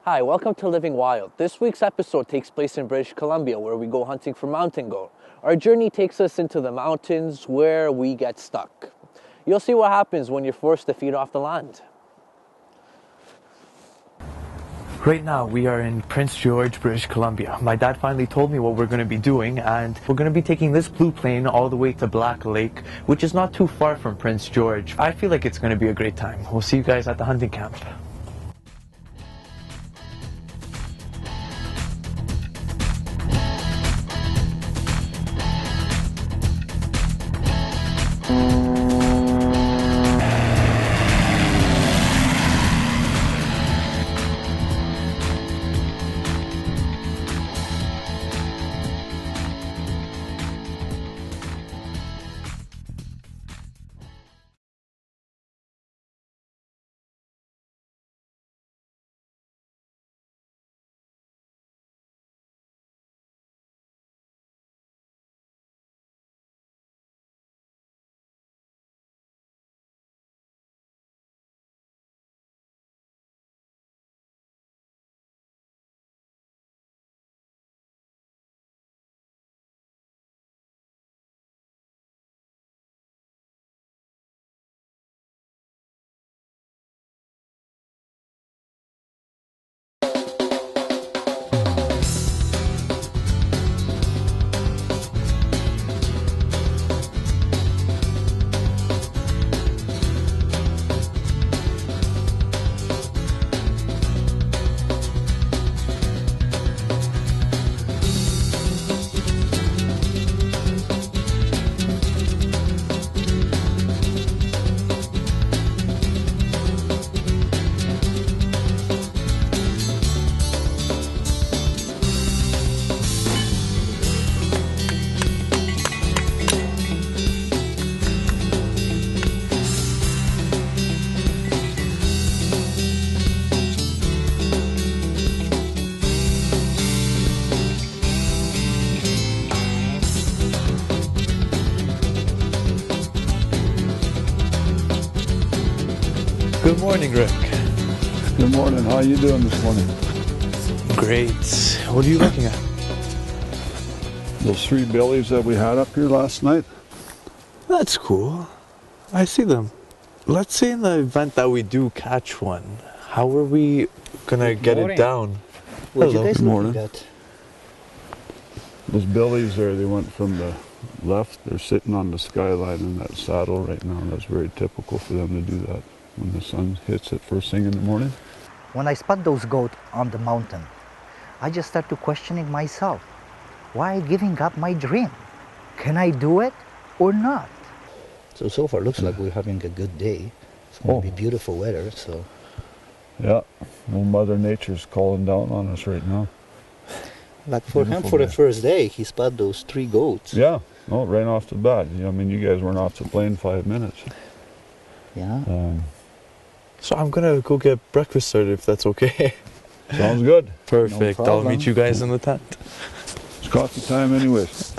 Hi, welcome to Living Wild. This week's episode takes place in British Columbia, where we go hunting for mountain goat. Our journey takes us into the mountains where we get stuck. You'll see what happens when you're forced to feed off the land. Right now, we are in Prince George, British Columbia. My dad finally told me what we're going to be doing, and we're going to be taking this blue plane all the way to Black Lake, which is not too far from Prince George. I feel like it's going to be a great time. We'll see you guys at the hunting camp. Good morning, Rick. Good morning. How are you doing this morning? Great. What are you looking at? Those three billies that we had up here last night. That's cool. I see them. Let's say in the event that we do catch one, how are we gonna get it down? What you guys Good morning. looking at? Those billies there, they went from the left. They're sitting on the skyline in that saddle right now. That's very typical for them to do that when the sun hits it first thing in the morning. When I spot those goats on the mountain, I just start to questioning myself. Why giving up my dream? Can I do it or not? So far looks like we're having a good day. It's going to be beautiful weather, so. Yeah, well, Mother Nature's calling down on us right now. Like for him, for the first day, he spotted those three goats. Yeah, no, right off the bat. I mean, you guys weren't off the plane 5 minutes. Yeah. So I'm gonna go get breakfast started if that's okay. Sounds good. Perfect. No I'll problem. meet you guys in the tent. It's coffee time anyways.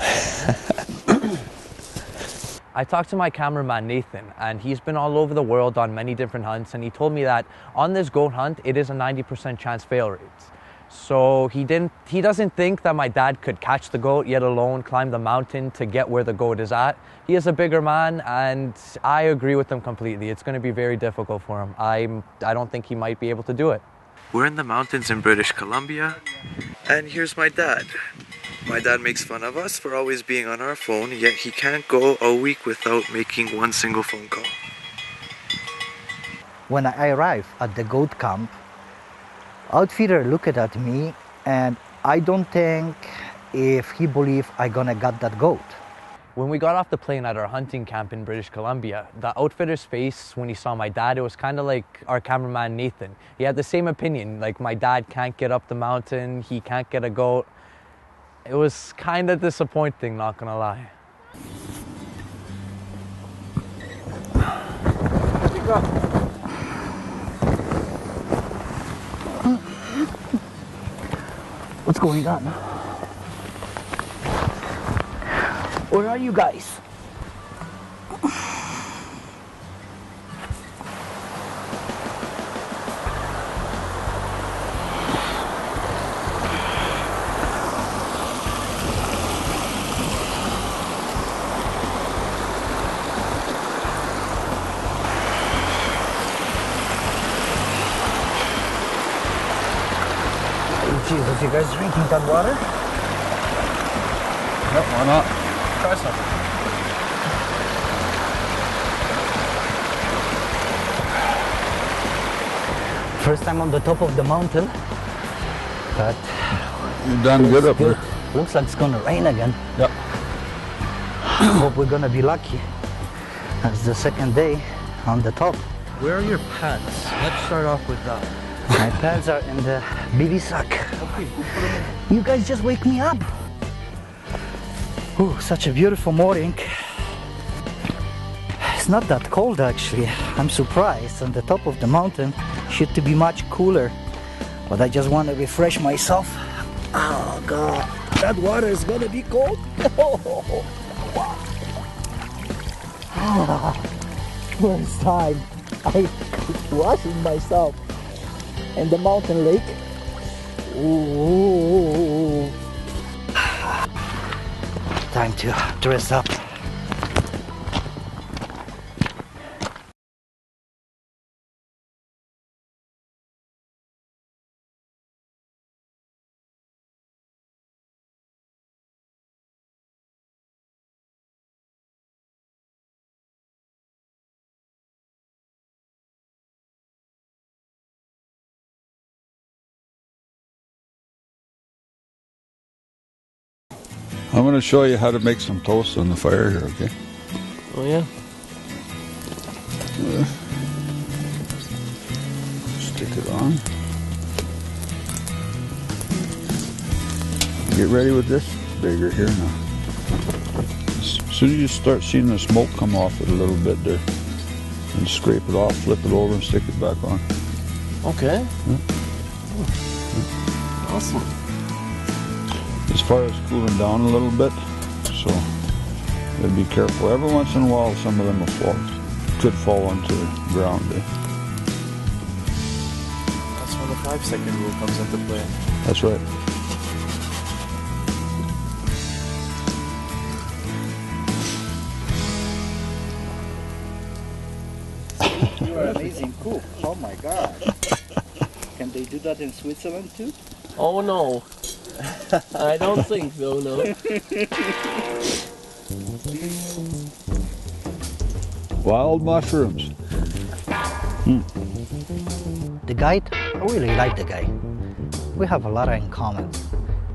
I talked to my cameraman Nathan, and he's been all over the world on many different hunts, and he told me that on this goat hunt it is a 90% chance fail rate. So he doesn't think that my dad could catch the goat, yet alone climb the mountain to get where the goat is at. He is a bigger man, and I agree with him completely. It's going to be very difficult for him. I don't think he might be able to do it. We're in the mountains in British Columbia, and here's my dad. My dad makes fun of us for always being on our phone, yet he can't go a week without making one single phone call. When I arrive at the goat camp, outfitter looked at me, and I don't think if he believed I gonna get that goat. When we got off the plane at our hunting camp in British Columbia, the outfitter's face when he saw my dad, it was kind of like our cameraman Nathan. He had the same opinion, like my dad can't get up the mountain, he can't get a goat. It was kind of disappointing, not gonna lie. What's going on? Where are you guys? Jesus, you guys drinking that water? Yep, why not? Try some. First time on the top of the mountain, but You've done good up there. looks like it's gonna rain again. Yep. Hope we're gonna be lucky. That's the second day on the top. Where are your pants? Let's start off with that. My pants are in the BB sack. You guys just wake me up. Ooh, such a beautiful morning. It's not that cold actually. I'm surprised. On the top of the mountain, should to be much cooler. But I just want to refresh myself. Oh God, that water is gonna be cold. First time I washing myself in the mountain lake. Ooh. Time to dress up. I'm going to show you how to make some toast on the fire here, okay? Oh yeah? Stick it on. Get ready with this bigger here now. As soon as you start seeing the smoke come off it a little bit there, and scrape it off, flip it over and stick it back on. Okay. Awesome. This fire is cooling down a little bit, so you gotta be careful. Every once in a while some of them will fall, could fall onto the ground. That's when the 5-second rule comes into play. That's right. You are an amazing cook. Oh my God. Can they do that in Switzerland too? Oh no. I don't think so, no. Wild mushrooms. The guide, I really like the guy. We have a lot in common.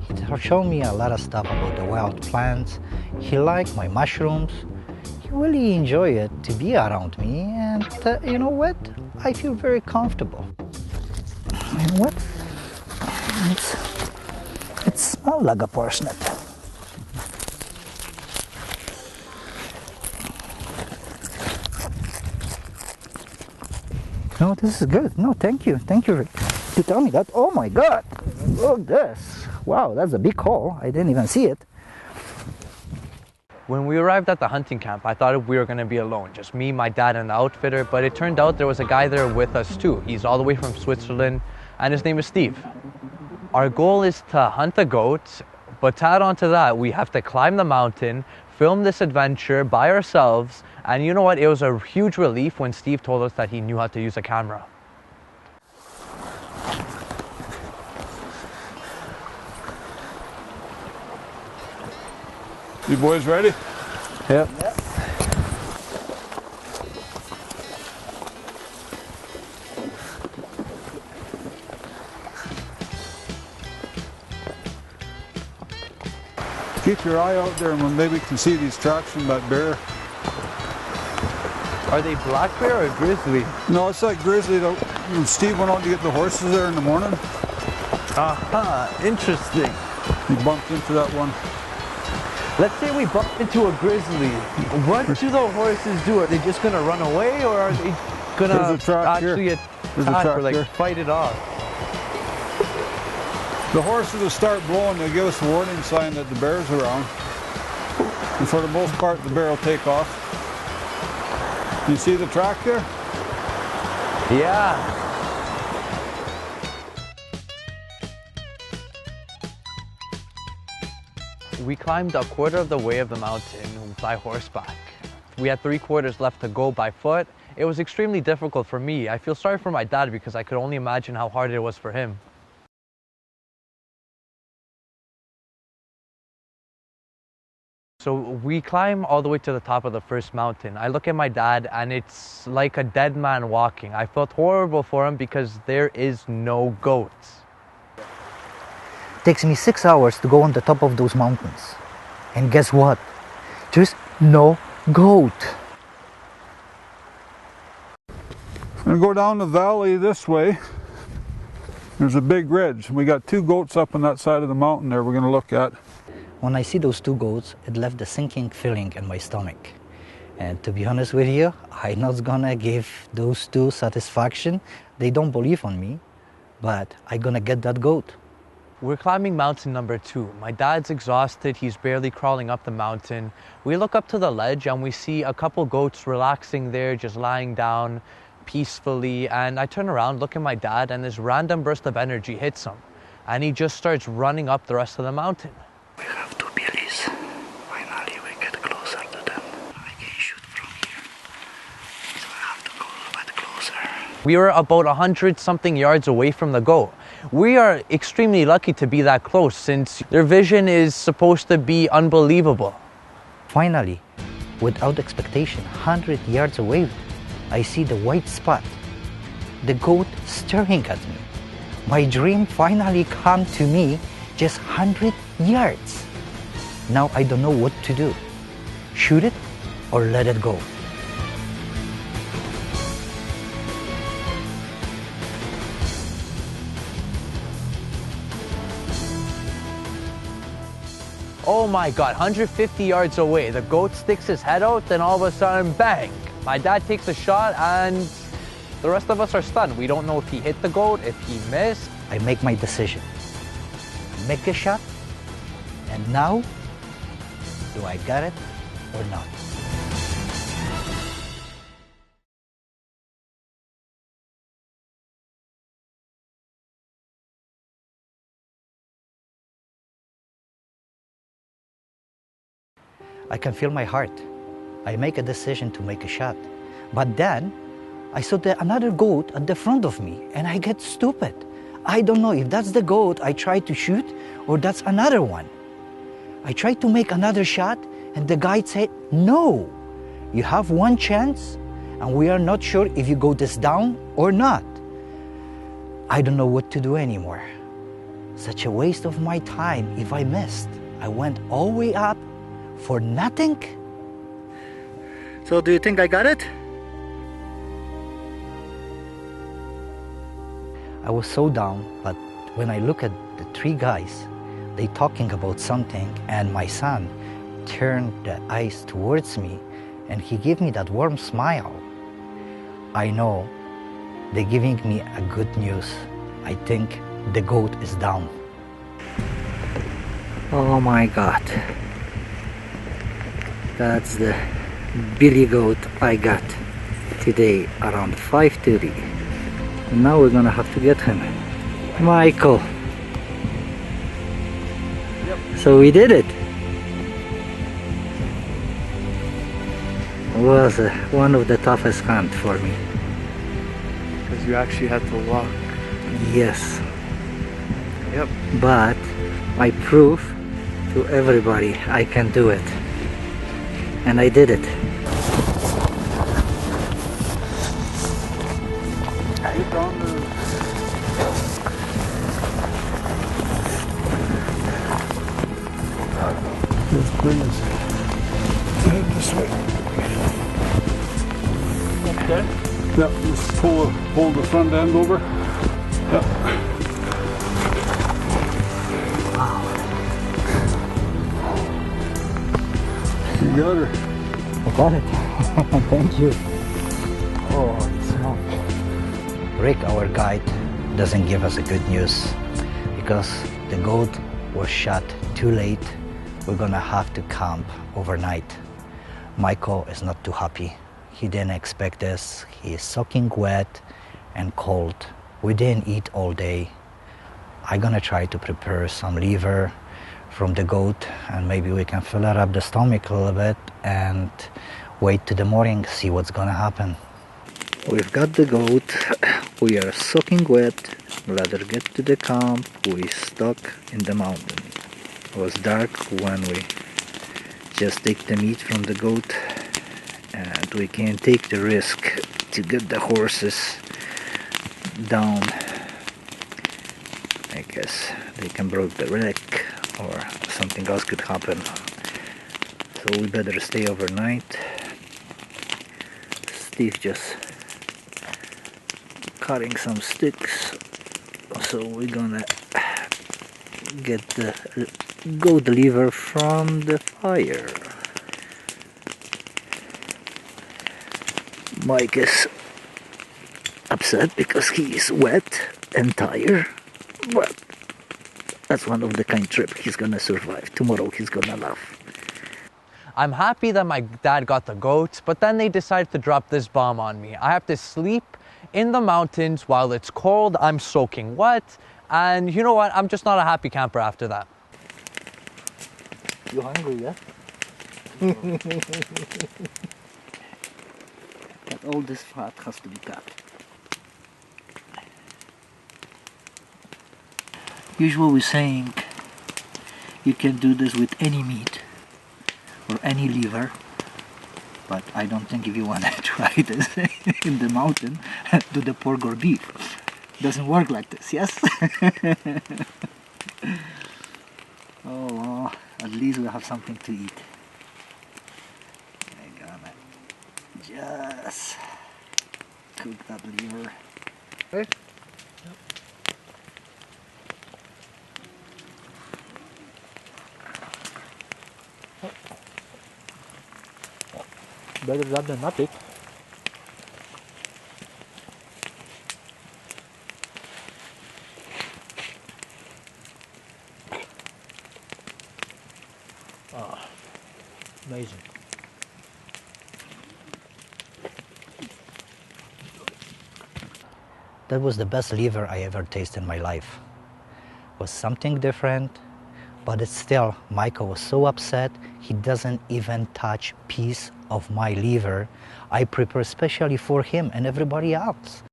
He showed me a lot of stuff about the wild plants. He liked my mushrooms. He really enjoyed it to be around me, and you know what? I feel very comfortable. And what? It smells like a parsnip. No, this is good. No, thank you. Thank you to tell me that. Oh my God. Look at this. Wow, that's a big hole. I didn't even see it. When we arrived at the hunting camp, I thought we were going to be alone, just me, my dad, and the outfitter, but it turned out there was a guy there with us too. He's all the way from Switzerland, and his name is Steve. Our goal is to hunt the goats, but to add on to that, we have to climb the mountain, film this adventure by ourselves, and you know what? It was a huge relief when Steve told us that he knew how to use a camera. You boys ready? Yep. Keep your eye out there and maybe we can see these tracks from that bear. Are they black bear or grizzly? No, it's like grizzly. When Steve went out to get the horses there in the morning, Aha, interesting. he bumped into that one. Let's say we bump into a grizzly. What do the horses do? Are they just gonna run away, or are they gonna There's a track actually here. There's a attack track or like here. fight it off? The horses will start blowing, they'll give us a warning sign that the bear's around. And for the most part, the bear will take off. You see the track there? Yeah. We climbed a quarter of the way of the mountain by horseback. We had 3/4 left to go by foot. It was extremely difficult for me. I feel sorry for my dad because I could only imagine how hard it was for him. So we climb all the way to the top of the first mountain. I look at my dad and it's like a dead man walking. I felt horrible for him because there is no goats. Takes me 6 hours to go on the top of those mountains. And guess what? There's no goat. I'm gonna go down the valley this way. There's a big ridge. We got 2 goats up on that side of the mountain there we're gonna look at. When I see those 2 goats, it left a sinking feeling in my stomach. And to be honest with you, I'm not gonna give those 2 satisfaction. They don't believe on me, but I'm gonna get that goat. We're climbing mountain number 2. My dad's exhausted, he's barely crawling up the mountain. We look up to the ledge and we see a couple goats relaxing there, just lying down peacefully. And I turn around, look at my dad, and this random burst of energy hits him. And he just starts running up the rest of the mountain. We have 2 billies. Finally, we get closer to them. I can shoot from here, so I have to go a bit closer. We were about 100-something yards away from the goat. We are extremely lucky to be that close since their vision is supposed to be unbelievable. Finally, without expectation, 100 yards away, I see the white spot. The goat staring at me. My dream finally came to me just 100 yards. Now I don't know what to do. Shoot it or let it go. Oh my God, 150 yards away. The goat sticks his head out, then all of a sudden, bang! My dad takes a shot and the rest of us are stunned. We don't know if he hit the goat, if he missed. I make my decision. Make a shot, and now, do I got it or not? I can feel my heart. I make a decision to make a shot. But then, I saw another goat at the front of me, and I get stupid. I don't know if that's the goat I tried to shoot, or that's another one. I tried to make another shot, and the guide said, no, you have one chance, and we are not sure if you go this down or not. I don't know what to do anymore. Such a waste of my time if I missed. I went all the way up for nothing. So do you think I got it? I was so down, but when I look at the 3 guys, they talking about something, and my son turned the eyes towards me and he gave me that warm smile. I know they're giving me a good news. I think the goat is down. Oh my God. That's the billy goat I got today around 5:30. Now we're gonna have to get him. Michael. Yep. So we did it. It was one of the toughest hunt for me. Because you actually had to walk. Yes. Yep. But I prove to everybody I can do it. And I did it. Let's bring us head this way. Okay. Yep, just pull the front end over. Yep. Wow. You got her. I got it. Thank you. Oh, it's not. Rick, our guide, doesn't give us a good news because the goat was shot too late. We're gonna have to camp overnight. Michael is not too happy. He didn't expect this. He is soaking wet and cold. We didn't eat all day. I'm gonna try to prepare some liver from the goat and maybe we can fill it up the stomach a little bit and wait till the morning, see what's gonna happen. We've got the goat. We are soaking wet. Let her get to the camp. We stuck in the mountain. It was dark when we just take the meat from the goat, and we can take the risk to get the horses down. I guess they can break the leg or something else could happen, so we better stay overnight. Steve just cutting some sticks, so we're gonna get the goat liver from the fire. Mike is upset because he is wet and tired, but that's one of the kind trip he's gonna survive. Tomorrow he's gonna laugh. I'm happy that my dad got the goats, but then they decided to drop this bomb on me. I have to sleep in the mountains while it's cold, I'm soaking wet, and you know what? I'm just not a happy camper after that. You hungry, yeah? But all this fat has to be cut. Usually we're saying you can do this with any meat or any liver, but I don't think if you want to try this in the mountain, do the pork or beef. Doesn't work like this, yes? Oh, at least we have something to eat. I'm gonna just cook that liver. Okay. Better that than nothing. Oh, amazing. That was the best liver I ever tasted in my life. It was something different, but it's still, Michael was so upset, he doesn't even touch piece of my liver I prepare specially for him and everybody else.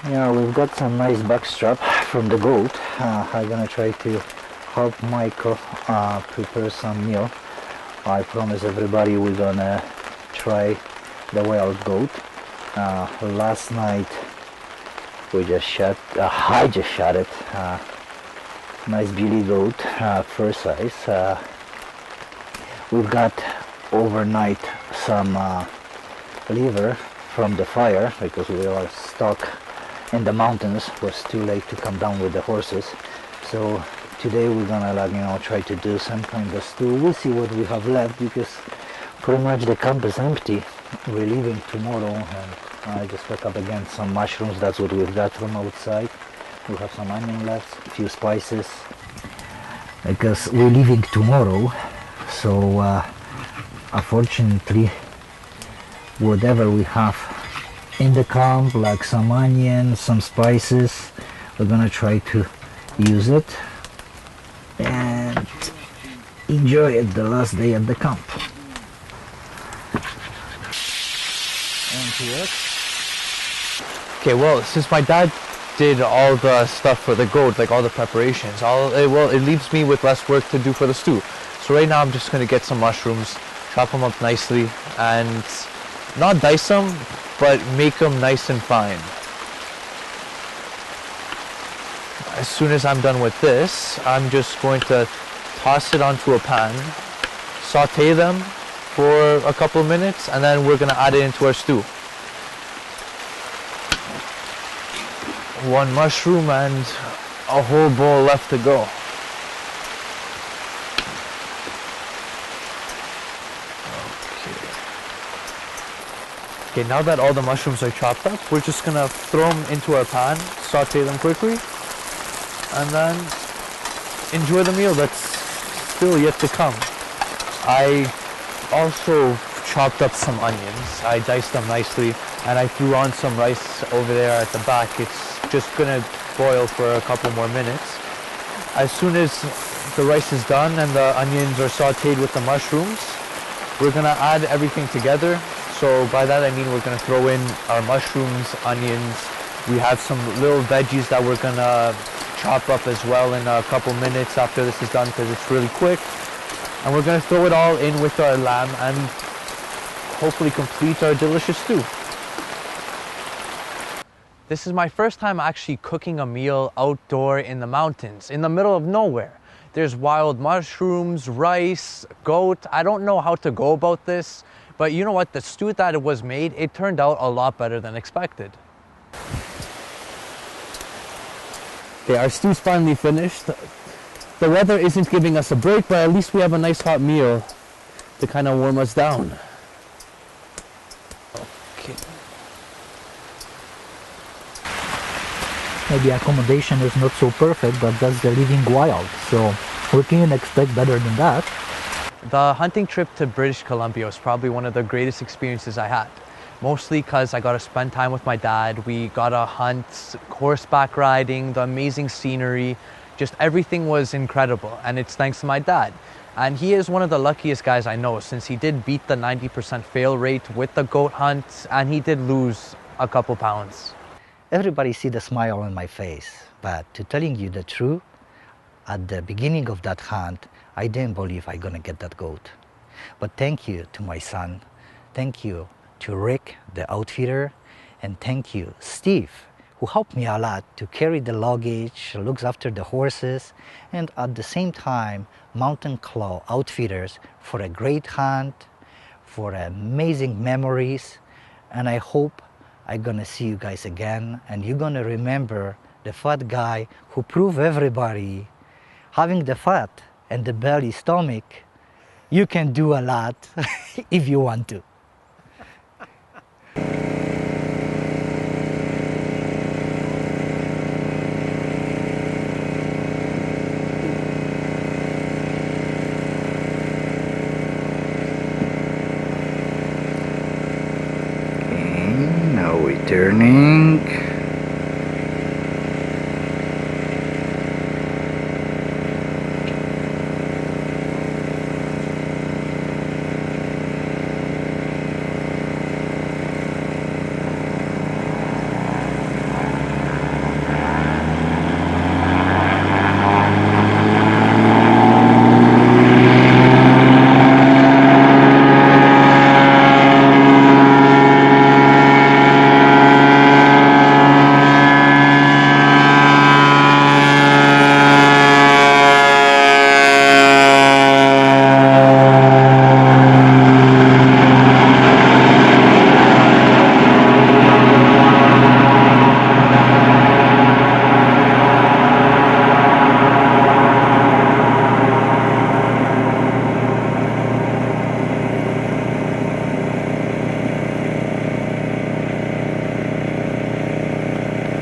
Yeah, we've got some nice backstrap from the goat. I'm gonna try to help Michael prepare some meal. I promise everybody we're gonna try the wild goat. Last night we just shot, I just shot it. Nice beauty goat, first size. We've got overnight some liver from the fire because we are stuck in the mountains. It was too late to come down with the horses, so today we're gonna try to do some kind of stew. We'll see what we have left because pretty much the camp is empty. We're leaving tomorrow, and I just pick up again some mushrooms. That's what we've got from outside. We have some onion left, a few spices, because we're leaving tomorrow. So unfortunately whatever we have in the camp, like some onions, some spices, we're gonna try to use it and enjoy it the last day at the camp. Okay, well, since my dad did all the stuff for the goat, like all the preparations, it leaves me with less work to do for the stew. So right now I'm just gonna get some mushrooms, chop them up nicely, and not dice them, but make them nice and fine. As soon as I'm done with this, I'm just going to toss it onto a pan, saute them for a couple of minutes, and then we're gonna add it into our stew. One mushroom and a whole bowl left to go. Okay, now that all the mushrooms are chopped up, we're just gonna throw them into our pan, saute them quickly, and then enjoy the meal that's still yet to come. I also chopped up some onions. I diced them nicely, and I threw on some rice over there at the back. It's just gonna boil for a couple more minutes. As soon as the rice is done and the onions are sauteed with the mushrooms, we're gonna add everything together. So by that I mean we're gonna throw in our mushrooms, onions. We have some little veggies that we're gonna chop up as well in a couple minutes after this is done because it's really quick. And we're gonna throw it all in with our lamb and hopefully complete our delicious stew. This is my first time actually cooking a meal outdoor in the mountains, in the middle of nowhere. There's wild mushrooms, rice, goat. I don't know how to go about this, but you know what? The stew that it was made, it turned out a lot better than expected. Okay, our stew's finally finished. The weather isn't giving us a break, but at least we have a nice hot meal to kind of warm us down. Okay. Maybe accommodation is not so perfect, but that's the living wild, so we can expect better than that. The hunting trip to British Columbia was probably one of the greatest experiences I had. Mostly because I got to spend time with my dad. We got to hunt, horseback riding, the amazing scenery, just everything was incredible, and it's thanks to my dad. And he is one of the luckiest guys I know, since he did beat the 90% fail rate with the goat hunt, and he did lose a couple pounds. Everybody see the smile on my face, but to telling you the truth, at the beginning of that hunt, I didn't believe I'm gonna get that goat. But thank you to my son, thank you to Rick, the outfitter, and thank you, Steve, who helped me a lot to carry the luggage, looks after the horses, and at the same time, Mountain Claw Outfitters for a great hunt, for amazing memories, and I hope I'm gonna see you guys again, and you're gonna remember the fat guy who proved everybody, having the fat and the belly stomach, you can do a lot if you want to. Okay, now we're turning.